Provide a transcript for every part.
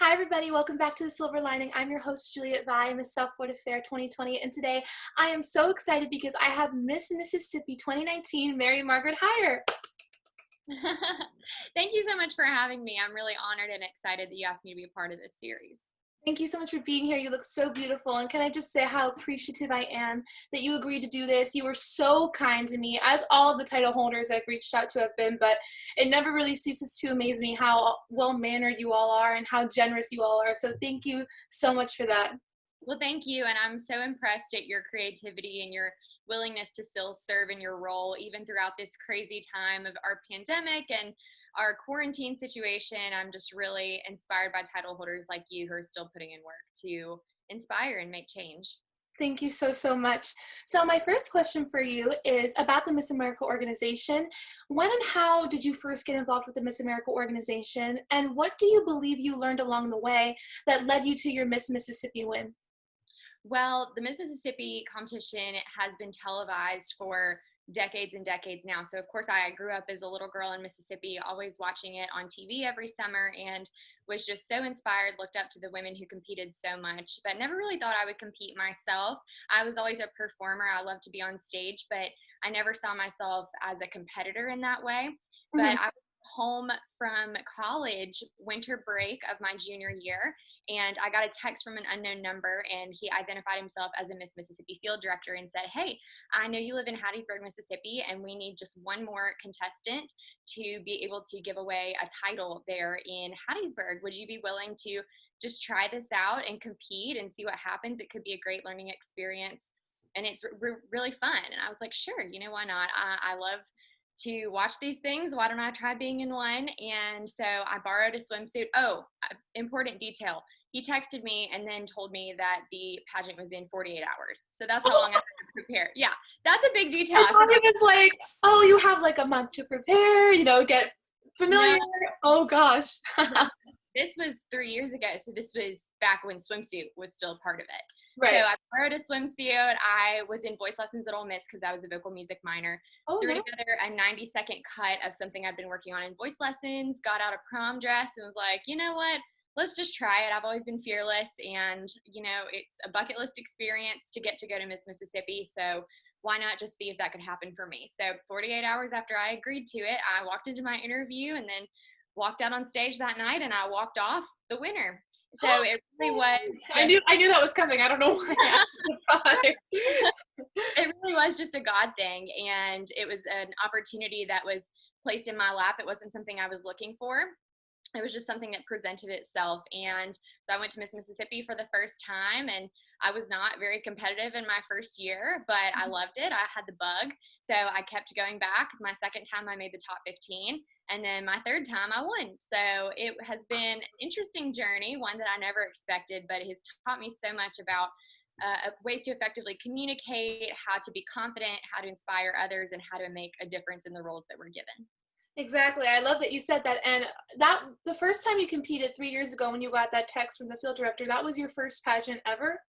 Hi, everybody. Welcome back to The Silver Lining. I'm your host, Juliette Valle, Miss South Florida Fair 2020. And today I am so excited because I have Miss Mississippi 2019, Mary Margaret Hyer. Thank you so much for having me. I'm really honored and excited that you asked me to be a part of this series. Thank you so much for being here. You look so beautiful. And can I just say how appreciative I am that you agreed to do this. You were so kind to me, as all of the title holders I've reached out to have been, but it never really ceases to amaze me how well-mannered you all are and how generous you all are. So thank you so much for that. Well, thank you. And I'm so impressed at your creativity and your willingness to still serve in your role, even throughout this crazy time of our pandemic and our quarantine situation. I'm just really inspired by title holders like you who are still putting in work to inspire and make change. Thank you so much. So my first question for you is about the Miss America organization. When and how did you first get involved with the Miss America organization? And what do you believe you learned along the way that led you to your Miss Mississippi win? Well, the Miss Mississippi competition has been televised for decades and decades now. So, of course, I grew up as a little girl in Mississippi, always watching it on TV every summer, and was just so inspired, looked up to the women who competed so much, but never really thought I would compete myself. I was always a performer. I love to be on stage, but I never saw myself as a competitor in that way. Mhm. But I was home from college, winter break of my junior year, and I got a text from an unknown number, and he identified himself as a Miss Mississippi field director and said, "Hey, I know you live in Hattiesburg, Mississippi, and we need just one more contestant to be able to give away a title there in Hattiesburg. Would you be willing to just try this out and compete and see what happens? It could be a great learning experience, and it's really fun." And I was like, "Sure, why not? I love to watch these things. Why don't I try being in one?" And so I borrowed a swimsuit. Oh, important detail. He texted me and then told me that the pageant was in 48 hours. So that's how long I had to prepare. Yeah, that's a big detail. I I thought forgot. it was like, oh, you have like a month to prepare, get No, familiar. Oh gosh. no, this was 3 years ago. So this was back when swimsuit was still part of it. So Right. I borrowed a swimsuit. I was in voice lessons at Ole Miss because I was a vocal music minor. Oh Threw no. together a 90-second cut of something I'd been working on in voice lessons, got out a prom dress, and was like, you know what? Let's just try it. I've always been fearless, and it's a bucket list experience to get to go to Miss Mississippi. So why not just see if that could happen for me? So 48 hours after I agreed to it, I walked into my interview and then walked out on stage that night, and I walked off the winner. So it really was I just knew that was coming. I don't know why I was surprised. it really was just a God thing. And it was an opportunity that was placed in my lap. It wasn't something I was looking for. It was just something that presented itself. And so I went to Miss Mississippi for the first time, and I was not very competitive in my first year, but I loved it. I had the bug. So I kept going back. My second time I made the top 15. And then my third time I won. So it has been an interesting journey, one that I never expected, but it has taught me so much about ways to effectively communicate, how to be confident, how to inspire others, and how to make a difference in the roles that we're given. Exactly. I love that you said that. And that the first time you competed 3 years ago when you got that text from the field director, that was your first pageant ever?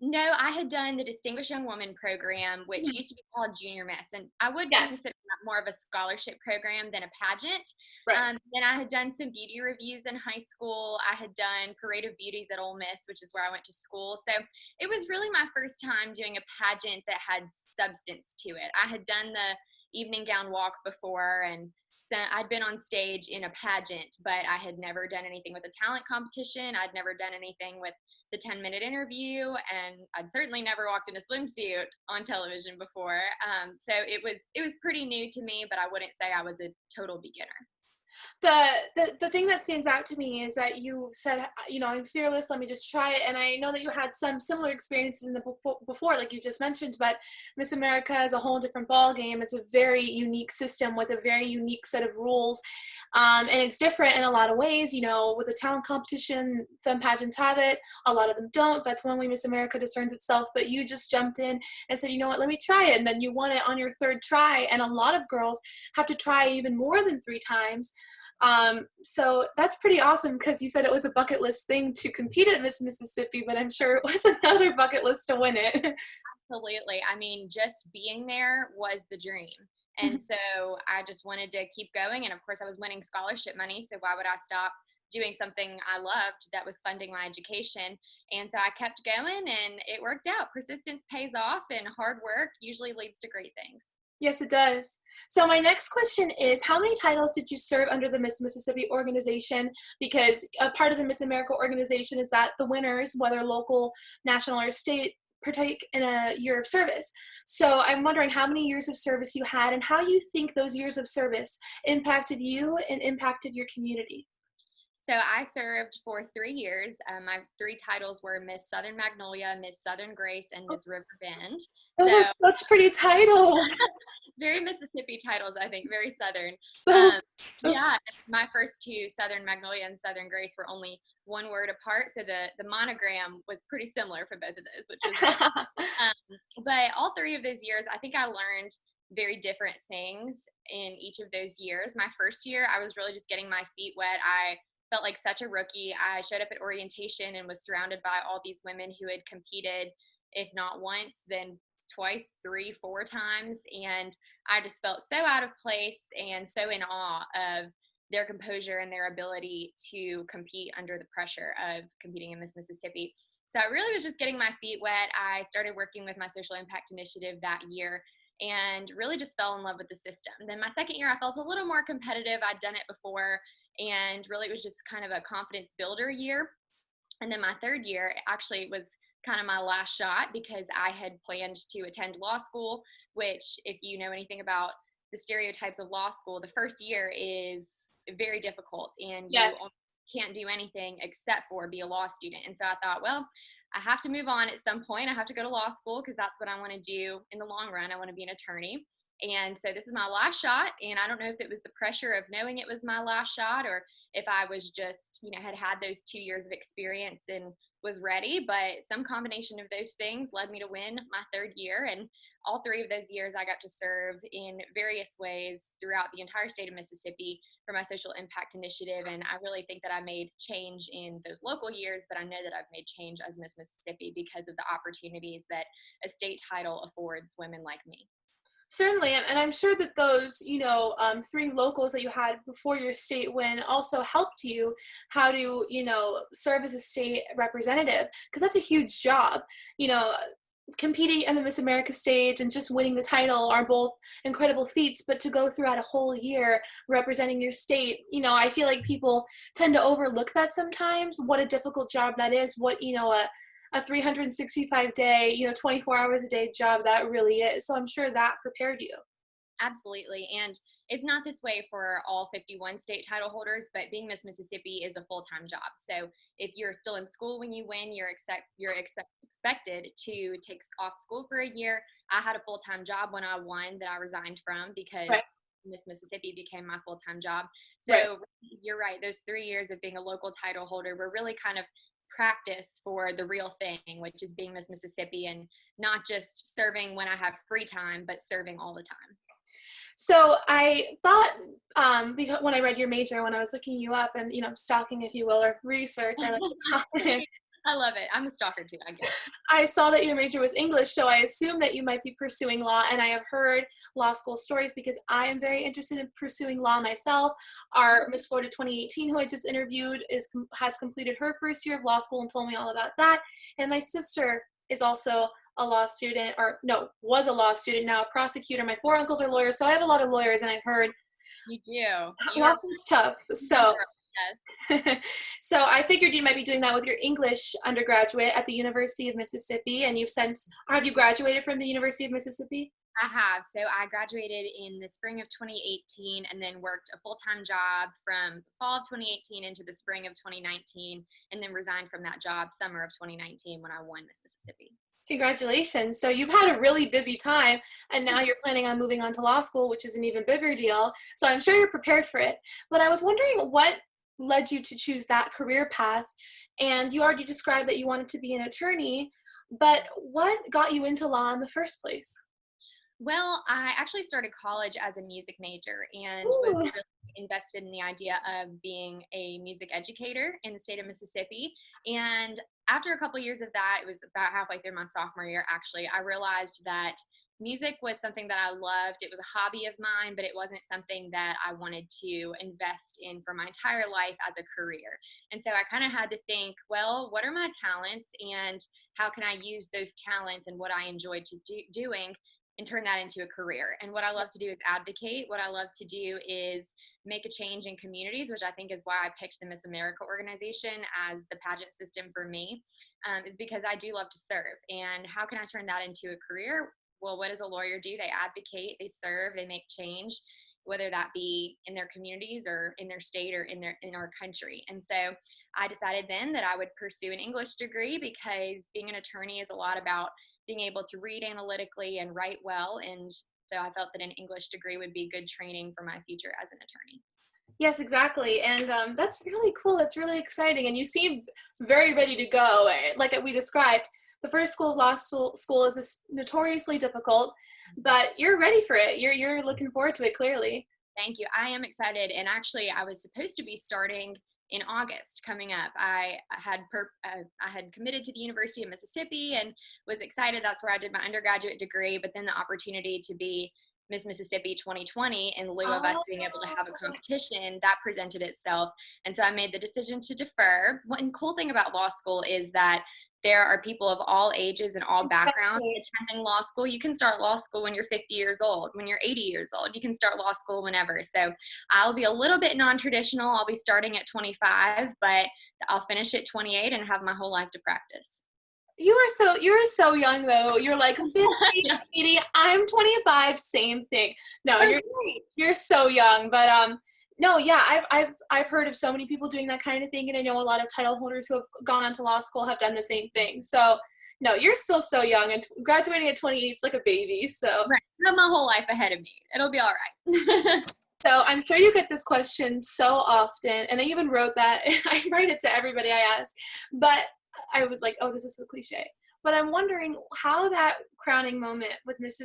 No, I had done the Distinguished Young Woman program, which Mhm. used to be called Junior Miss, and I would Yes. consider that more of a scholarship program than a pageant. Right. Then I had done some beauty reviews in high school. I had done Parade of Beauties at Ole Miss, which is where I went to school. So it was really my first time doing a pageant that had substance to it. I had done the evening gown walk before, and so I'd been on stage in a pageant, but I had never done anything with a talent competition. I'd never done anything with the 10-minute interview, and I'd certainly never walked in a swimsuit on television before. So it was pretty new to me, but I wouldn't say I was a total beginner. The thing that stands out to me is that you said, I'm fearless, let me just try it. And I know that you had some similar experiences in the before, like you just mentioned, but Miss America is a whole different ball game. It's a very unique system with a very unique set of rules. And it's different in a lot of ways. With the talent competition, some pageants have it, a lot of them don't. That's one way Miss America discerns itself. But you just jumped in and said, you know what, let me try it. And then you won it on your third try. And a lot of girls have to try even more than 3 times. So that's pretty awesome because you said it was a bucket list thing to compete at Miss Mississippi, but I'm sure it was another bucket list to win it. Absolutely. I mean, just being there was the dream. And so I just wanted to keep going. And of course, I was winning scholarship money. So why would I stop doing something I loved that was funding my education. And so I kept going and it worked out. Persistence pays off and hard work usually leads to great things. Yes, it does. So my next question is, how many titles did you serve under the Miss Mississippi organization? Because a part of the Miss America organization is that the winners, whether local, national, or state, partake in a year of service. So I'm wondering how many years of service you had and how you think those years of service impacted you and impacted your community. So I served for 3 years. My three titles were Miss Southern Magnolia, Miss Southern Grace, and Miss River Bend. Those are So such pretty titles. very Mississippi titles, I think, very Southern. So, so Yeah, my first two, Southern Magnolia and Southern Grace, were only one word apart. So the monogram was pretty similar for both of those, which was nice. But all three of those years, I think I learned very different things in each of those years. My first year, I was really just getting my feet wet. I felt like such a rookie. I showed up at orientation and was surrounded by all these women who had competed, if not once, then twice, three, four times. And I just felt so out of place and so in awe of their composure and their ability to compete under the pressure of competing in Miss Mississippi. So I really was just getting my feet wet. I started working with my social impact initiative that year and really just fell in love with the system. Then my second year, I felt a little more competitive. I'd done it before, and really it was just kind of a confidence builder year. And then my third year actually was kind of my last shot because I had planned to attend law school, which, if you know anything about the stereotypes of law school, the first year is very difficult and yes. you can't do anything except for be a law student. And so I thought, well, I have to move on at some point. I have to go to law school because that's what I want to do in the long run. I want to be an attorney. And so this is my last shot. And I don't know if it was the pressure of knowing it was my last shot or if I was just, had those 2 years of experience and was ready. But some combination of those things led me to win my third year. And all three of those years I got to serve in various ways throughout the entire state of Mississippi for my social impact initiative. And I really think that I made change in those local years, but I know that I've made change as Miss Mississippi because of the opportunities that a state title affords women like me. Certainly, and I'm sure that those, three locals that you had before your state win also helped you how to, serve as a state representative, because that's a huge job. Competing on the Miss America stage and just winning the title are both incredible feats, but to go throughout a whole year representing your state, I feel like people tend to overlook that sometimes, what a difficult job that is, what, a 365-day, 24 hours a day job that really is. So I'm sure that prepared you. Absolutely. And it's not this way for all 51 state title holders, but being Miss Mississippi is a full-time job. So if you're still in school when you win, you're expected to take off school for a year. I had a full-time job when I won that I resigned from because Right. Miss Mississippi became my full-time job. So Right. You're right. Those 3 years of being a local title holder were really kind of practice for the real thing, which is being Miss Mississippi and not just serving when I have free time, but serving all the time. So I thought, because when I read your major, when I was looking you up and, stalking, if you will, or research, I like to call it. I love it. I'm a stalker too, I guess. I saw that your major was English, so I assume that you might be pursuing law, and I have heard law school stories because I am very interested in pursuing law myself. Our Miss Florida 2018, who I just interviewed, has completed her first year of law school and told me all about that. And my sister is also a law student, or no, was a law student, now a prosecutor. My 4 uncles are lawyers, so I have a lot of lawyers, and I've heard you do. Law school's tough. So, yes. So I figured you might be doing that with your English undergraduate at the University of Mississippi, and have you graduated from the University of Mississippi? I have. So I graduated in the spring of 2018 and then worked a full-time job from the fall of 2018 into the spring of 2019 and then resigned from that job summer of 2019 when I won Miss Mississippi. Congratulations. So you've had a really busy time, and now you're planning on moving on to law school, which is an even bigger deal. So I'm sure you're prepared for it. But I was wondering what led you to choose that career path. And you already described that you wanted to be an attorney, but what got you into law in the first place? Well, I actually started college as a music major and Ooh. was really invested in the idea of being a music educator in the state of Mississippi. And after a couple years of that, it was about halfway through my sophomore year, actually, I realized that music was something that I loved. It was a hobby of mine, but it wasn't something that I wanted to invest in for my entire life as a career. And so I kind of had to think, well, what are my talents and how can I use those talents and what I enjoy doing and turn that into a career? And what I love to do is advocate. What I love to do is make a change in communities, which I think is why I picked the Miss America organization as the pageant system for me, is because I do love to serve. And how can I turn that into a career? Well, what does a lawyer do? They advocate, they serve, they make change, whether that be in their communities or in their state or in our country. And so I decided then that I would pursue an English degree, because being an attorney is a lot about being able to read analytically and write well. And so I felt that an English degree would be good training for my future as an attorney. Yes, exactly. And that's really cool. That's really exciting. And you seem very ready to go. Like we described, the first school of law school is notoriously difficult, but you're ready for it. You're looking forward to it, clearly. Thank you. I am excited. And actually, I was supposed to be starting in August coming up. I had committed to the University of Mississippi and was excited. That's where I did my undergraduate degree. But then the opportunity to be Miss Mississippi 2020, in lieu of us being able to have a competition, that presented itself. And so I made the decision to defer. One cool thing about law school is that there are people of all ages and all backgrounds attending law school. You can start law school when you're 50 years old, when you're 80 years old. You can start law school whenever. So I'll be a little bit non-traditional. I'll be starting at 25, but I'll finish at 28 and have my whole life to practice. You are so young though. You're like 50, 80, I'm 25, same thing. No, you're so young, but no, yeah, I've heard of so many people doing that kind of thing, and I know a lot of title holders who have gone on to law school have done the same thing. So no, you're still so young, and graduating at 28 is like a baby. So right. I have my whole life ahead of me. It'll be all right. So I'm sure you get this question so often, and I even wrote that. I write it to everybody I ask, but I was like, oh, this is so cliche. But I'm wondering how that crowning moment with Miss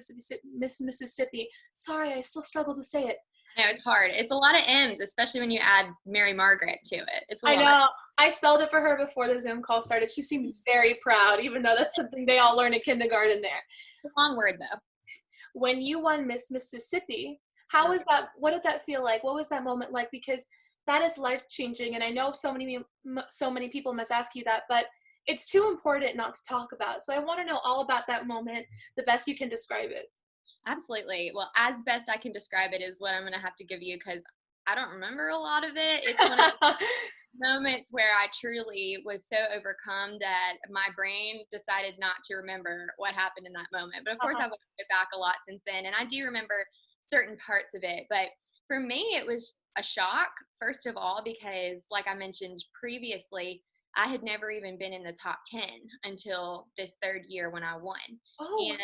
Mississippi, sorry, I still struggle to say it. No, it's hard. It's a lot of M's, especially when you add Mary Margaret to it. It's a lot. I know. I spelled it for her before the Zoom call started. She seemed very proud, even though that's something they all learn in kindergarten there. It's a long word, though. When you won Miss Mississippi, how was that? What did that feel like? What was that moment like? Because that is life-changing, and I know so many people must ask you that, but it's too important not to talk about. So I want to know all about that moment, the best you can describe it. Absolutely. Well, as best I can describe it is what I'm going to have to give you, because I don't remember a lot of it. It's one of the moments where I truly was so overcome that my brain decided not to remember what happened in that moment. But of course, I've looked it back a lot since then, and I do remember certain parts of it. But for me, it was a shock, first of all, because like I mentioned previously, I had never even been in the top 10 until this third year when I won. And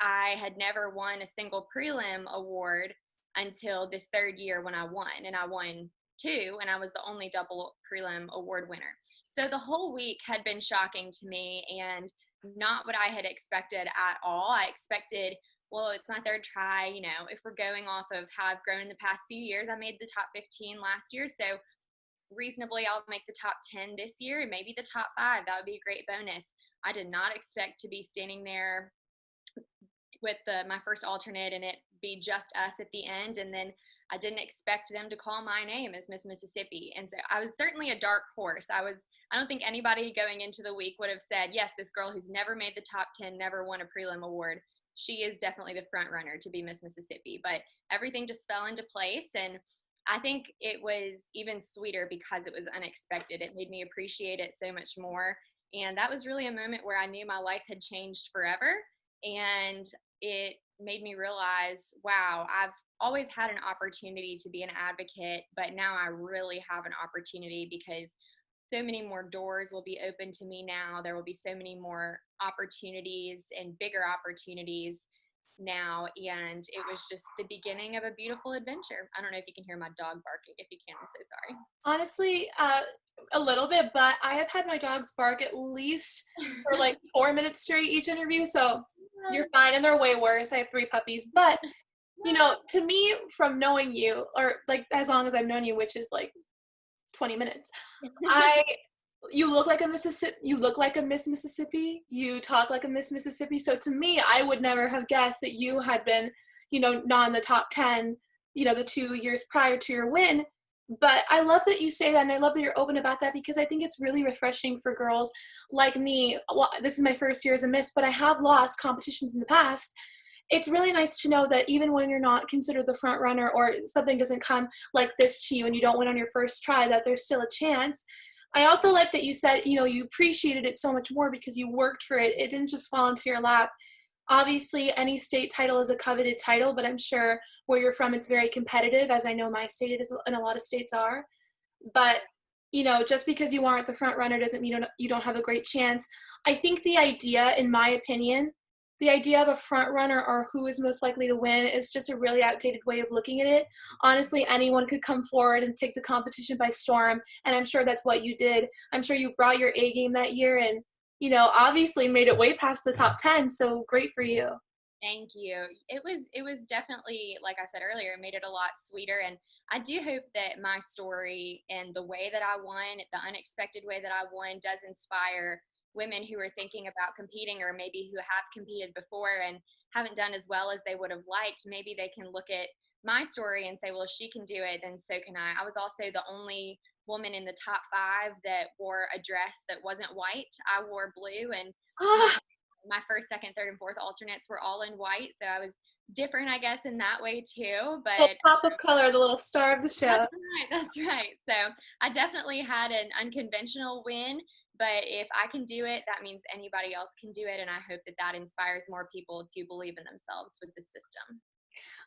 I had never won a single prelim award until this third year when I won. And I won 2, and I was the only double prelim award winner. So the whole week had been shocking to me and not what I had expected at all. I expected, well, it's my third try. You know, if we're going off of how I've grown in the past few years, I made the top 15 last year. So reasonably, I'll make the top 10 this year and maybe the top 5. That would be a great bonus. I did not expect to be standing there with my first alternate and it be just us at the end. And then I didn't expect them to call my name as Miss Mississippi. And so I was certainly a dark horse. I don't think anybody going into the week would have said, yes, this girl who's never made the top 10, never won a prelim award, she is definitely the front runner to be Miss Mississippi. But everything just fell into place. And I think it was even sweeter because it was unexpected. It made me appreciate it so much more. And that was really a moment where I knew my life had changed forever. And it made me realize, wow, I've always had an opportunity to be an advocate, but now I really have an opportunity because so many more doors will be open to me now. There will be so many more opportunities and bigger opportunities now, and it was just the beginning of a beautiful adventure. I don't know if you can hear my dog barking. If you can, I'm so sorry. Honestly, a little bit, but I have had my dogs bark at least for like 4 minutes straight each interview, so you're fine, and they're way worse. I have 3 puppies, but you know, to me, from knowing you, or like as long as I've known you, which is like 20 minutes, you look like a Mississippi, you look like a Miss Mississippi, you talk like a Miss Mississippi. So to me, I would never have guessed that you had been, not in the top 10, the 2 years prior to your win. But I love that you say that, and I love that you're open about that, because I think it's really refreshing for girls like me. Well, this is my first year as a Miss, but I have lost competitions in the past. It's really nice to know that even when you're not considered the front runner, or something doesn't come like this to you and you don't win on your first try, that there's still a chance. I also like that you said, you appreciated it so much more because you worked for it. It didn't just fall into your lap. Obviously, any state title is a coveted title, but I'm sure where you're from, it's very competitive, as I know my state is, and a lot of states are. But, just because you aren't the front runner doesn't mean you don't have a great chance. I think the idea, in my opinion, the idea of a front runner or who is most likely to win is just a really outdated way of looking at it. Honestly, anyone could come forward and take the competition by storm, and I'm sure that's what you did. I'm sure you brought your A game that year and, obviously made it way past the top 10, so great for you. Thank you. It was definitely, like I said earlier, it made it a lot sweeter. And I do hope that my story and the way that I won, the unexpected way that I won, does inspire women who are thinking about competing, or maybe who have competed before and haven't done as well as they would have liked. Maybe they can look at my story and say, well, if she can do it, then so can I. I was also the only woman in the top 5 that wore a dress that wasn't white. I wore blue, and my Ah, my first, second, third, and fourth alternates were all in white. So I was different, I guess, in that way too. the But pop of color, the little star of the that's show. right. That's right. So I definitely had an unconventional win. But if I can do it, that means anybody else can do it. And I hope that that inspires more people to believe in themselves with the system.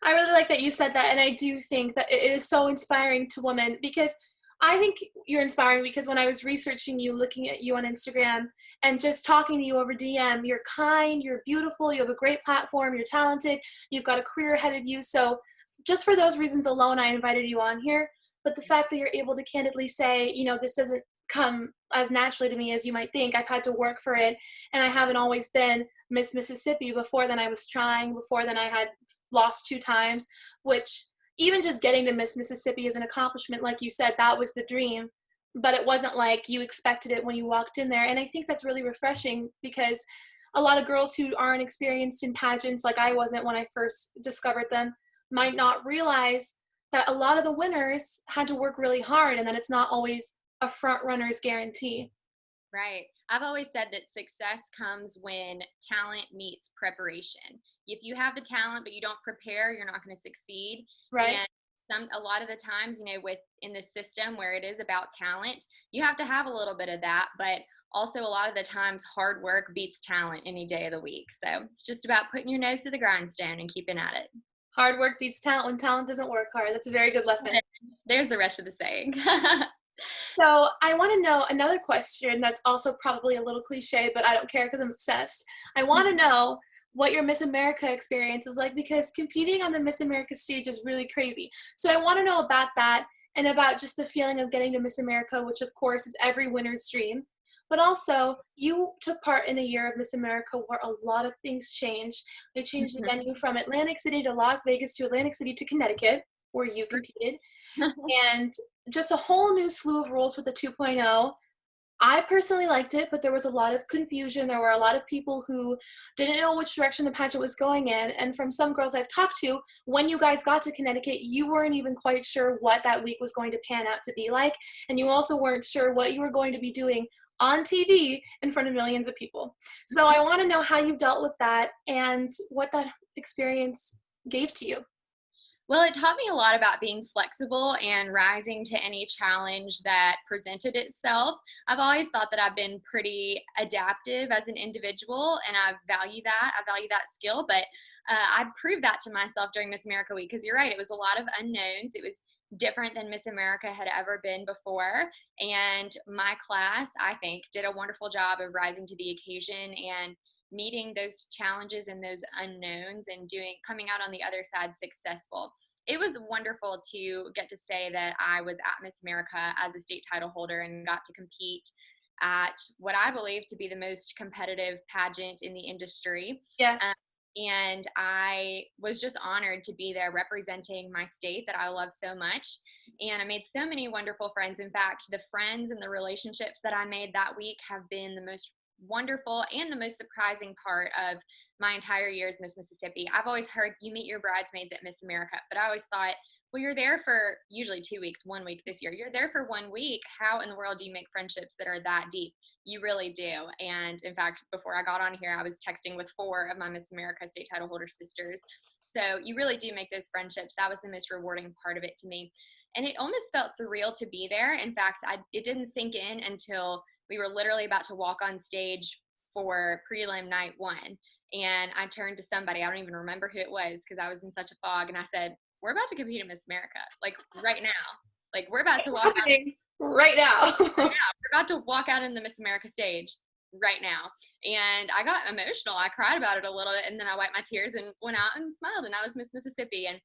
I really like that you said that, and I do think that it is so inspiring to women, because I think you're inspiring because when I was researching you, looking at you on Instagram, and just talking to you over DM, you're kind, you're beautiful, you have a great platform, you're talented, you've got a career ahead of you. So just for those reasons alone, I invited you on here. But the fact that you're able to candidly say, this doesn't come as naturally to me as you might think. I've had to work for it, and I haven't always been Miss Mississippi. Before then I was trying, before then I had lost 2 times, which even just getting to Miss Mississippi is an accomplishment. Like you said, that was the dream, but it wasn't like you expected it when you walked in there. And I think that's really refreshing, because a lot of girls who aren't experienced in pageants, like I wasn't when I first discovered them, might not realize that a lot of the winners had to work really hard, and that it's not always a front runner's guarantee. Right. I've always said that success comes when talent meets preparation. If you have the talent but you don't prepare, you're not going to succeed. Right? And a lot of the times, with in the system where it is about talent, you have to have a little bit of that, but also a lot of the times hard work beats talent any day of the week. So it's just about putting your nose to the grindstone and keeping at it. Hard work beats talent when talent doesn't work hard. That's a very good lesson. There's the rest of the saying. So I want to know another question that's also probably a little cliche, but I don't care because I'm obsessed. I want to know what your Miss America experience is like, because competing on the Miss America stage is really crazy. So I want to know about that, and about just the feeling of getting to Miss America, which of course is every winner's dream. But also, you took part in a year of Miss America where a lot of things changed. They changed the venue from Atlantic City to Las Vegas to Atlantic City to Connecticut, where you competed, and just a whole new slew of rules with the 2.0. I personally liked it, but there was a lot of confusion. There were a lot of people who didn't know which direction the pageant was going in. And from some girls I've talked to, when you guys got to Connecticut, you weren't even quite sure what that week was going to pan out to be like. And you also weren't sure what you were going to be doing on TV in front of millions of people. So I want to know how you dealt with that and what that experience gave to you. Well, it taught me a lot about being flexible and rising to any challenge that presented itself. I've always thought that I've been pretty adaptive as an individual, and I value that. I value that skill, but I proved that to myself during Miss America week, because you're right, it was a lot of unknowns. It was different than Miss America had ever been before. And my class, I think, did a wonderful job of rising to the occasion and meeting those challenges and those unknowns, and coming out on the other side successful. It was wonderful to get to say that I was at Miss America as a state title holder and got to compete at what I believe to be the most competitive pageant in the industry. Yes. And I was just honored to be there representing my state that I love so much. And I made so many wonderful friends. In fact, the friends and the relationships that I made that week have been the most wonderful and the most surprising part of my entire year as Miss Mississippi. I've always heard you meet your bridesmaids at Miss America, but I always thought, well, you're there for usually 2 weeks, 1 week this year. You're there for 1 week. How in the world do you make friendships that are that deep? You really do. And in fact, before I got on here, I was texting with 4 of my Miss America state title holder sisters. So you really do make those friendships. That was the most rewarding part of it to me. And it almost felt surreal to be there. In fact, it didn't sink in until we were literally about to walk on stage for prelim night 1. And I turned to somebody, I don't even remember who it was because I was in such a fog. And I said, we're about to compete in Miss America, like right now. Like we're about to walk out. Right now. We're about to walk out in the Miss America stage right now. And I got emotional. I cried about it a little bit, and then I wiped my tears and went out and smiled, and I was Miss Mississippi. And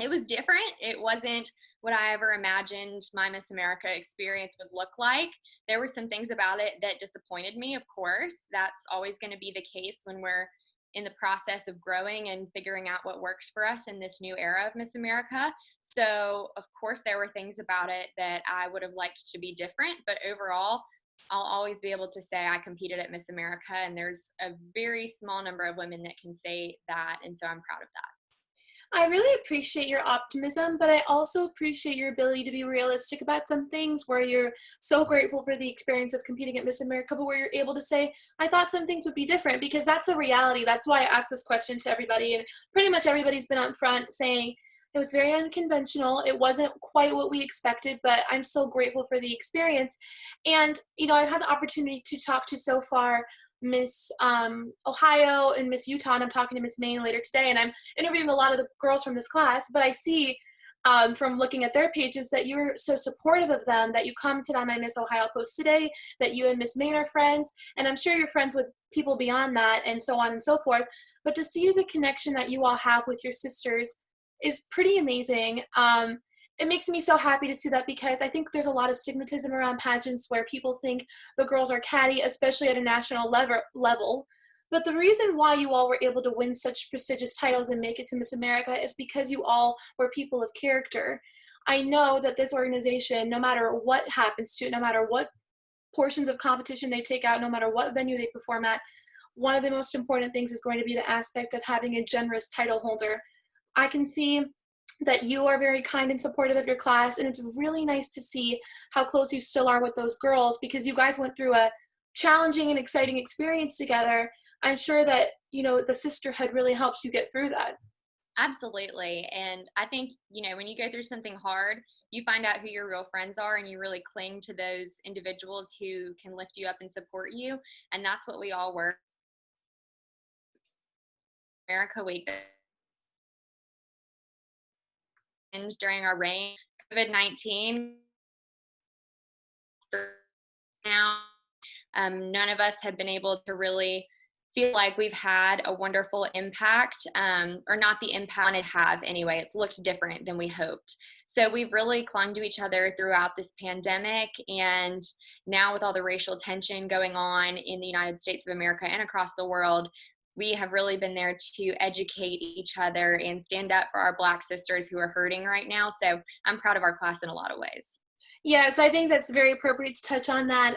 it was different. It wasn't what I ever imagined my Miss America experience would look like. There were some things about it that disappointed me, of course. That's always going to be the case when we're in the process of growing and figuring out what works for us in this new era of Miss America. So, of course, there were things about it that I would have liked to be different, but overall, I'll always be able to say I competed at Miss America, and there's a very small number of women that can say that, and so I'm proud of that. I really appreciate your optimism, but I also appreciate your ability to be realistic about some things where you're so grateful for the experience of competing at Miss America, but where you're able to say, I thought some things would be different, because that's the reality. That's why I asked this question to everybody, and pretty much everybody's been up front saying it was very unconventional. It wasn't quite what we expected, but I'm so grateful for the experience. And, I've had the opportunity to talk to so far Miss Ohio and Miss Utah, and I'm talking to Miss Maine later today, and I'm interviewing a lot of the girls from this class, but I see from looking at their pages that you're so supportive of them, that you commented on my Miss Ohio post today, that you and Miss Maine are friends, and I'm sure you're friends with people beyond that, and so on and so forth. But to see the connection that you all have with your sisters is pretty amazing. It makes me so happy to see that, because I think there's a lot of stigmatism around pageants where people think the girls are catty, especially at a national level. But the reason why you all were able to win such prestigious titles and make it to Miss America is because you all were people of character. I know that this organization, no matter what happens to it, no matter what portions of competition they take out, no matter what venue they perform at, one of the most important things is going to be the aspect of having a generous title holder. I can see that you are very kind and supportive of your class, and it's really nice to see how close you still are with those girls, because you guys went through a challenging and exciting experience together. I'm sure that, the sisterhood really helps you get through that. Absolutely. And I think, when you go through something hard, you find out who your real friends are, and you really cling to those individuals who can lift you up and support you. And that's what we all were. America Week during our reign, COVID-19 now, none of us have been able to really feel like we've had a wonderful impact, or not the impact it have anyway. It's looked different than we hoped. So we've really clung to each other throughout this pandemic, and now with all the racial tension going on in the United States of America and across the world, we have really been there to educate each other and stand up for our Black sisters who are hurting right now. So I'm proud of our class in a lot of ways. Yes, I think that's very appropriate to touch on that.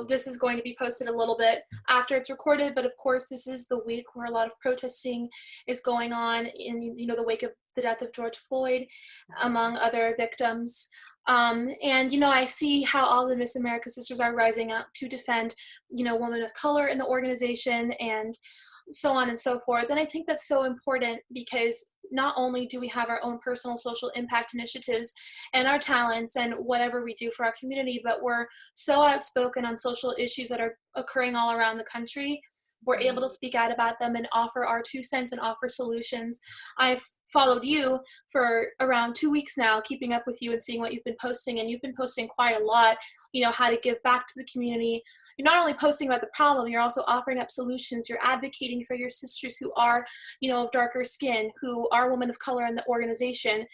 This is going to be posted a little bit after it's recorded, but of course this is the week where a lot of protesting is going on in, the wake of the death of George Floyd, among other victims. And, I see how all the Miss America sisters are rising up to defend, women of color in the organization, and so on and so forth. And I think that's so important, because not only do we have our own personal social impact initiatives and our talents and whatever we do for our community, but we're so outspoken on social issues that are occurring all around the country. We're able to speak out about them and offer our 2 cents and offer solutions. I've followed you for around 2 weeks now, keeping up with you and seeing what you've been posting, and you've been posting quite a lot, how to give back to the community. You're not only posting about the problem, you're also offering up solutions. You're advocating for your sisters who are, of darker skin, who are women of color in the organization.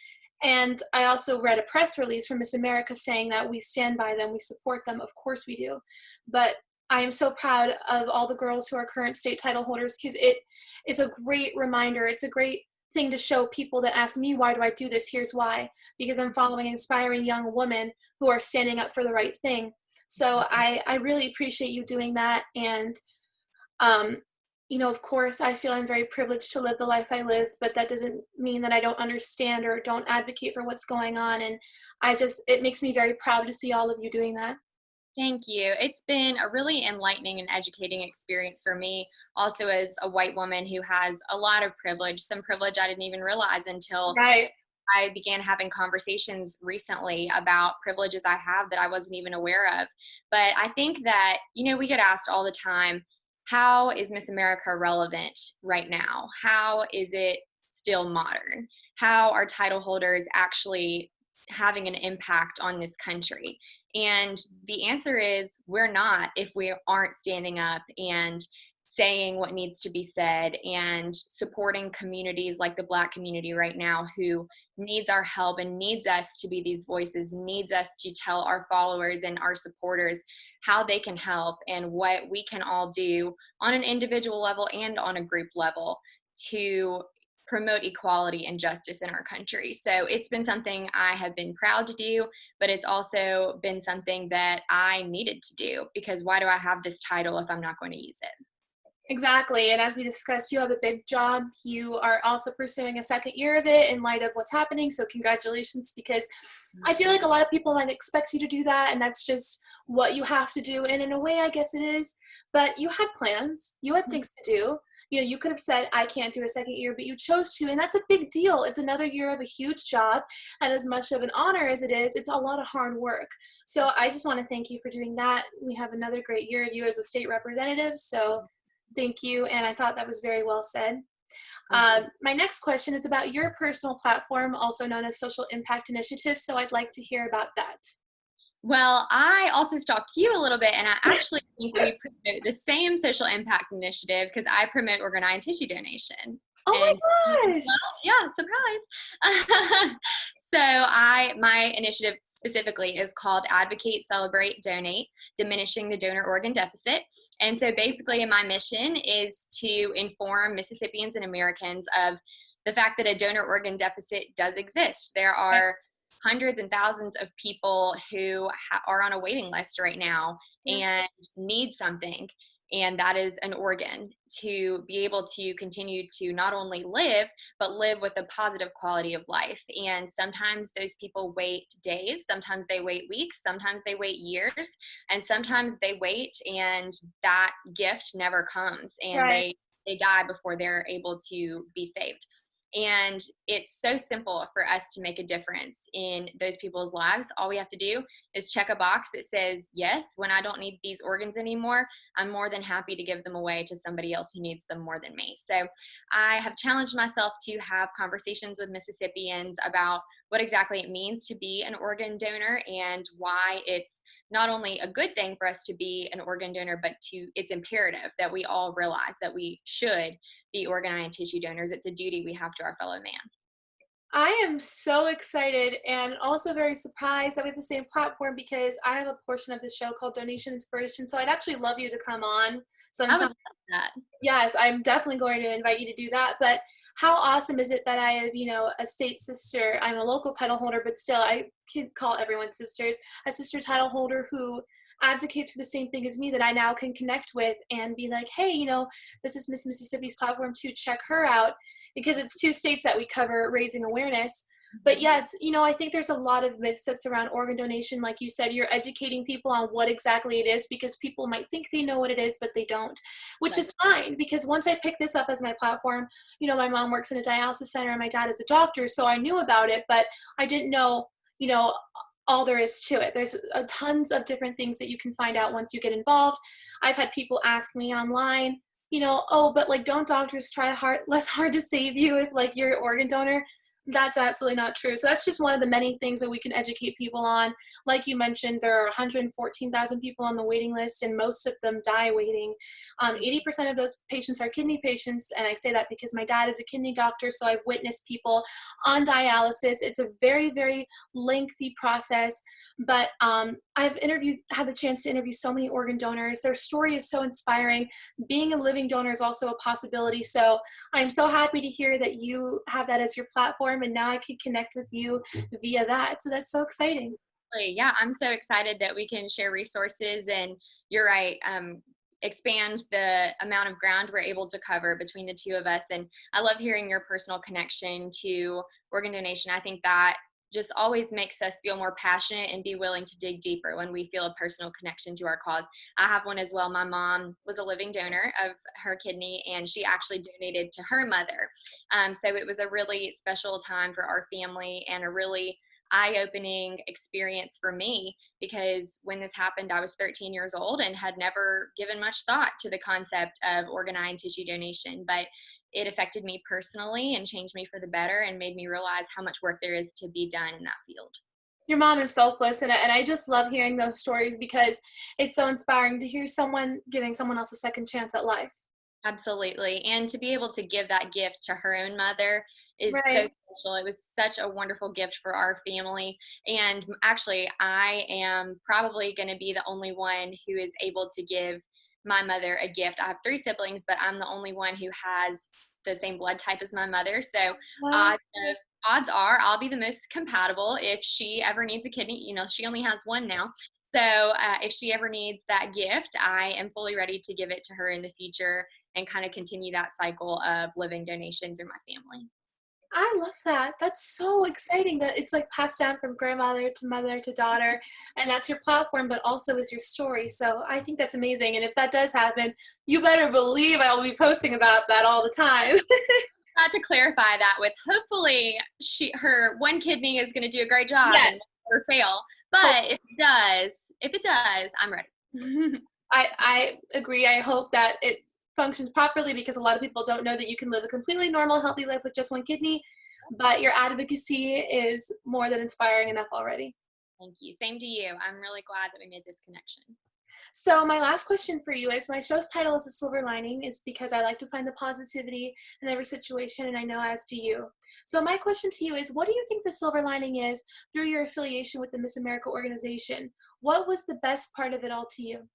And I also read a press release from Miss America saying that we stand by them, we support them. Of course we do. But I am so proud of all the girls who are current state title holders, because it is a great reminder. It's a great thing to show people that ask me, why do I do this? Here's why. Because I'm following inspiring young women who are standing up for the right thing. So I really appreciate you doing that. And, of course, I feel I'm very privileged to live the life I live, but that doesn't mean that I don't understand or don't advocate for what's going on. And it makes me very proud to see all of you doing that. Thank you. It's been a really enlightening and educating experience for me, also as a white woman who has a lot of privilege, some privilege I didn't even realize until Right. I began having conversations recently about privileges I have that I wasn't even aware of. But I think that, we get asked all the time, how is Miss America relevant right now? How is it still modern? How are title holders actually having an impact on this country? And the answer is we're not, if we aren't standing up and saying what needs to be said and supporting communities like the Black community right now who needs our help and needs us to be these voices, needs us to tell our followers and our supporters how they can help and what we can all do on an individual level and on a group level to promote equality and justice in our country. So it's been something I have been proud to do, but it's also been something that I needed to do, because why do I have this title if I'm not going to use it? Exactly. And as we discussed, you have a big job. You are also pursuing a second year of it in light of what's happening. So congratulations, because I feel like a lot of people might expect you to do that, and that's just what you have to do. And in a way, I guess it is. But you had plans. You had things to do. You could have said, I can't do a second year, but you chose to, and that's a big deal. It's another year of a huge job, and as much of an honor as it is, it's a lot of hard work. So I just want to thank you for doing that. We have another great year of you as a state representative, so thank you, and I thought that was very well said. My next question is about your personal platform, also known as Social Impact Initiative, so I'd like to hear about that. Well, I also stalked you a little bit, and I actually think we promote the same social impact initiative because I promote organ tissue donation. Oh And my gosh! well, yeah, surprise. So my initiative specifically is called Advocate, Celebrate, Donate, Diminishing the Donor Organ Deficit. And so basically my mission is to inform Mississippians and Americans of the fact that a donor organ deficit does exist. There are hundreds and thousands of people who are on a waiting list right now and need something, and that is an organ to be able to continue to not only live, but live with a positive quality of life. And sometimes those people wait days, sometimes they wait weeks, sometimes they wait years, and sometimes they wait and that gift never comes, and Right. they die before they're able to be saved. And it's so simple for us to make a difference in those people's lives. All we have to do is check a box that says, yes, when I don't need these organs anymore, I'm more than happy to give them away to somebody else who needs them more than me. So I have challenged myself to have conversations with Mississippians about what exactly it means to be an organ donor and why it's not only a good thing for us to be an organ donor, but it's imperative that we all realize that we should be organ and tissue donors. It's a duty we have to our fellow man. I am so excited and also very surprised that we have the same platform, because I have a portion of the show called Donation Inspiration, so I'd actually love you to come on I would sometime. love that. Yes, I'm definitely going to invite you to do that. But how awesome is it that I have, a state sister? I'm a local title holder, but still, I can call everyone sisters. A sister title holder who advocates for the same thing as me, that I now can connect with and be like, hey, this is Miss Mississippi's platform too. Check her out, because it's 2 states that we cover raising awareness. But yes, I think there's a lot of myths that surround organ donation. Like you said, you're educating people on what exactly it is, because people might think they know what it is, but they don't, which Right. is fine, because once I picked this up as my platform, my mom works in a dialysis center and my dad is a doctor, so I knew about it, but I didn't know, all there is to it. There's tons of different things that you can find out once you get involved. I've had people ask me online, oh, but like, don't doctors try less hard to save you if like you're an organ donor? That's absolutely not true. So that's just one of the many things that we can educate people on. Like you mentioned, there are 114,000 people on the waiting list, and most of them die waiting. 80% of those patients are kidney patients, and I say that because my dad is a kidney doctor, so I've witnessed people on dialysis. It's a very, very lengthy process, but I've had the chance to interview so many organ donors. Their story is so inspiring. Being a living donor is also a possibility. So I'm so happy to hear that you have that as your platform, and now I can connect with you via that. So that's so exciting. Yeah, I'm so excited that we can share resources, and you're right, expand the amount of ground we're able to cover between the two of us. And I love hearing your personal connection to organ donation. I think that just always makes us feel more passionate and be willing to dig deeper when we feel a personal connection to our cause. I have one as well. My mom was a living donor of her kidney, and she actually donated to her mother. So it was a really special time for our family, and a really eye-opening experience for me, because when this happened, I was 13 years old and had never given much thought to the concept of organ, eye, and tissue donation. But it affected me personally and changed me for the better, and made me realize how much work there is to be done in that field. Your mom is selfless, and I just love hearing those stories because it's so inspiring to hear someone giving someone else a second chance at life. Absolutely. And to be able to give that gift to her own mother is so Right. special. It was such a wonderful gift for our family. And actually, I am probably going to be the only one who is able to give my mother a gift. I have three siblings, but I'm the only one who has the same blood type as my mother. So Wow. odds of odds are I'll be the most compatible if she ever needs a kidney. She only has one now. So if she ever needs that gift, I am fully ready to give it to her in the future, and kind of continue that cycle of living donation through my family. I love that. That's so exciting that it's like passed down from grandmother to mother to daughter, and that's your platform, but also is your story. So I think that's amazing. And if that does happen, you better believe I will be posting about that all the time. Not to clarify that with, hopefully her one kidney is going to do a great job and Yes. never fail. Hope. But if it does, I'm ready. I agree. I hope that it functions properly because a lot of people don't know that you can live a completely normal, healthy life with just one kidney, but your advocacy is more than inspiring enough already. Thank you. Same to you. I'm really glad that we made this connection. So my last question for you is, my show's title is The Silver Lining, is because I like to find the positivity in every situation, and I know as do you. So my question to you is, what do you think the silver lining is through your affiliation with the Miss America organization? What was the best part of it all to you?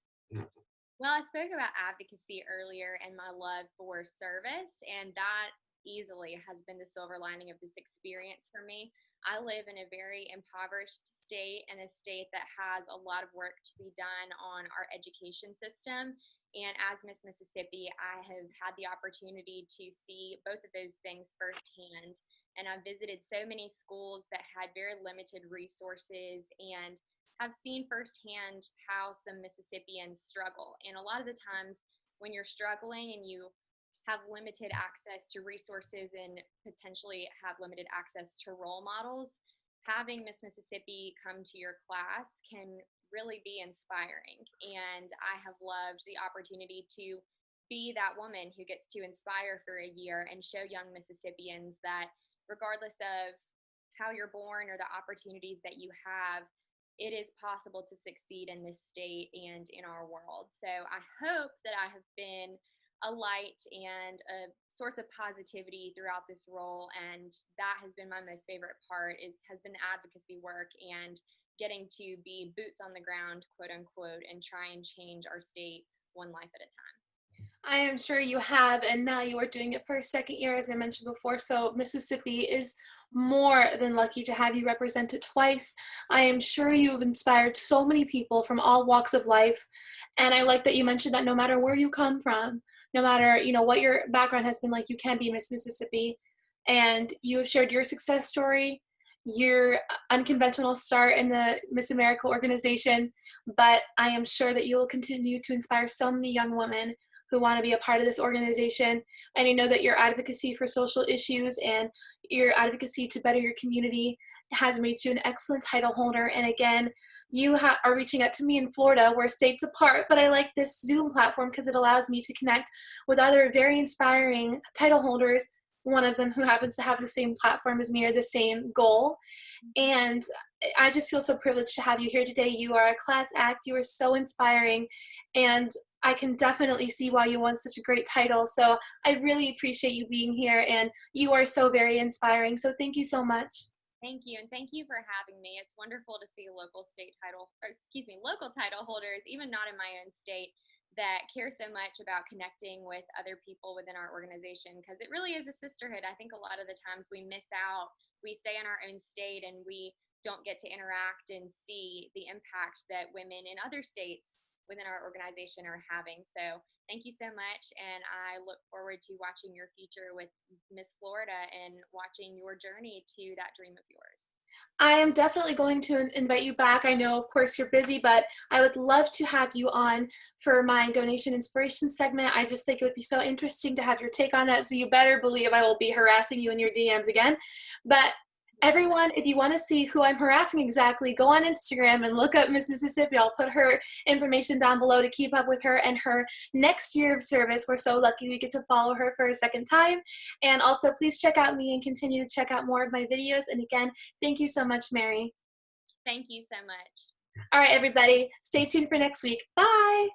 Well, I spoke about advocacy earlier and my love for service, and that easily has been the silver lining of this experience for me. I live in a very impoverished state, and a state that has a lot of work to be done on our education system. And as Miss Mississippi, I have had the opportunity to see both of those things firsthand. And I've visited so many schools that had very limited resources, and have seen firsthand how some Mississippians struggle. And a lot of the times when you're struggling and you have limited access to resources and potentially have limited access to role models, having Miss Mississippi come to your class can really be inspiring. And I have loved the opportunity to be that woman who gets to inspire for a year and show young Mississippians that regardless of how you're born or the opportunities that you have, it is possible to succeed in this state and in our world. So I hope that I have been a light and a source of positivity throughout this role. And that has been my most favorite part, has been the advocacy work and getting to be boots on the ground, quote unquote, and try and change our state one life at a time. I am sure you have, and now you are doing it for a second year, as I mentioned before. So Mississippi is more than lucky to have you represent it twice. I am sure you've inspired so many people from all walks of life. And I like that you mentioned that no matter where you come from, no matter, what your background has been like, you can be Miss Mississippi. And you have shared your success story, your unconventional start in the Miss America organization. But I am sure that you will continue to inspire so many young women who want to be a part of this organization. And I know that your advocacy for social issues and your advocacy to better your community has made you an excellent title holder. And again, you are reaching out to me in Florida. We're states apart, but I like this Zoom platform because it allows me to connect with other very inspiring title holders one of them who happens to have the same platform as me or the same goal. And I just feel so privileged to have you here today. You are a class act. You are so inspiring. And I can definitely see why you won such a great title. So I really appreciate you being here, and you are so very inspiring. So thank you so much. Thank you, and thank you for having me. It's wonderful to see local state title, or excuse me, local title holders, even not in my own state, that care so much about connecting with other people within our organization, because it really is a sisterhood. I think a lot of the times we miss out. We stay in our own state and we don't get to interact and see the impact that women in other states within our organization are having. So thank you so much, and I look forward to watching your future with Miss Florida and watching your journey to that dream of yours. I am definitely going to invite you back. I know, of course, you're busy, but I would love to have you on for my donation inspiration segment. I just think it would be so interesting to have your take on that. So you better believe I will be harassing you in your DMs again. But everyone, if you want to see who I'm harassing exactly, go on Instagram and look up Miss Mississippi. I'll put her information down below to keep up with her and her next year of service. We're so lucky we get to follow her for a second time. And also, please check out me and continue to check out more of my videos. And again, thank you so much, Mary. Thank you so much. All right, everybody, stay tuned for next week. Bye.